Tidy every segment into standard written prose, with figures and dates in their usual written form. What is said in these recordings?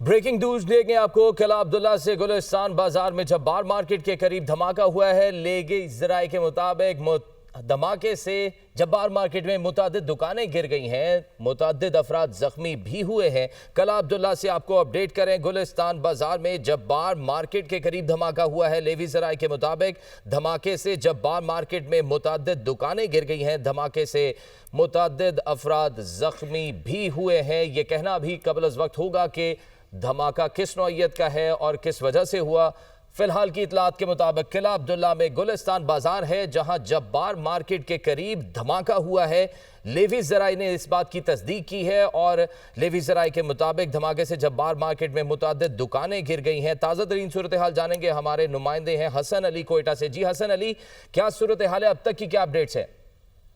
Breaking news देंगे आपको। किला अब्दुल्ला से गुलिस्तान बाजार में जब्बार मार्केट के करीब धमाका हुआ है। लेगी जराये के मुताबिक धमाके से जब्बार मार्केट में मुतादिद दुकानें गिर गई हैं, मुतादिद अफराद जख्मी भी हुए हैं। किला अब्दुल्ला से आपको अपडेट करें। गुलिस्तान बाजार में जब्बार मार्केट के करीब धमाका हुआ है। लेवी जराये के मुताबिक धमाके से जब्बार मार्केट में मुतादिद दुकानें गिर गई हैं, धमाके से मुतादिद अफराद जख्मी भी हुए हैं। ये कहना भी कबल अज़ वक्त होगा कि धमाका किस नौइयत का है और किस वजह से हुआ। फिलहाल की इतलात के मुताबिक किला अब्दुल्ला में गुलिस्तान बाजार है जहां जब्बार मार्केट के करीब धमाका हुआ है। लेवी ज़राए ने इस बात की तस्दीक की है और लेवी ज़राए के मुताबिक धमाके से जब्बार मार्केट में मुतादिद दुकानें गिर गई हैं। ताज़ा तरीन सूरत हाल जानेंगे, हमारे नुमाइंदे हैं हसन अली कोयटा से। जी हसन अली, क्या सूरत हाल है, अब तक की क्या अपडेट्स है?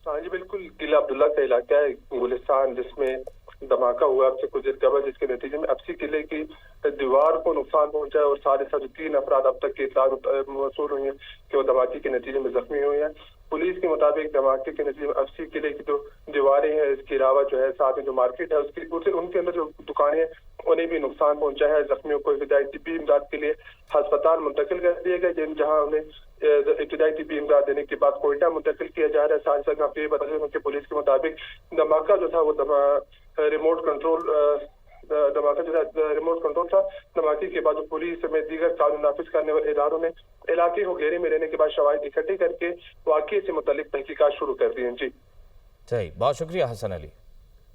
हाँ जी बिल्कुल, किला अब्दुल्ला का इलाका है गुलिस्तान, जिसमें धमाका हुआ अब से कुछ देर कबल, जिसके नतीजे में अफसी किले की दीवार को नुकसान पहुंचा है और साथ ही साथ 3 अफराद अब तक की इत्तलात मौसूल हुई है कि वो धमाके के नतीजे में जख्मी हुए हैं। पुलिस के मुताबिक धमाके के नतीजे में अफसी किले की जो दीवारें हैं, इसके अलावा जो है साथ में जो मार्केट है उसकी उनके अंदर जो दुकानें हैं उन्हें भी नुकसान पहुंचा है। जख्मियों को इब्तिदाई तिब्बी इमदाद के लिए अस्पताल मुंतकिल कर दिए गए, जहां उन्हें इब्तिदाई तिब्बी इमदाद देने के बाद कोयटा मुंतकिल किया जा रहा है। साथ ही साथ आपको ये बता दें कि पुलिस के मुताबिक धमाका जो था वो रिमोट कंट्रोल था। धमाके के बाद पुलिस में दीगर कानून नाफिज करने वाले इदारों ने इलाके को घेरे में रहने के बाद शवाहिद इकट्ठे करके वाक़ये से मुतालिक तहकीकात शुरू कर दी हैं। जी सही, बहुत शुक्रिया हसन अली।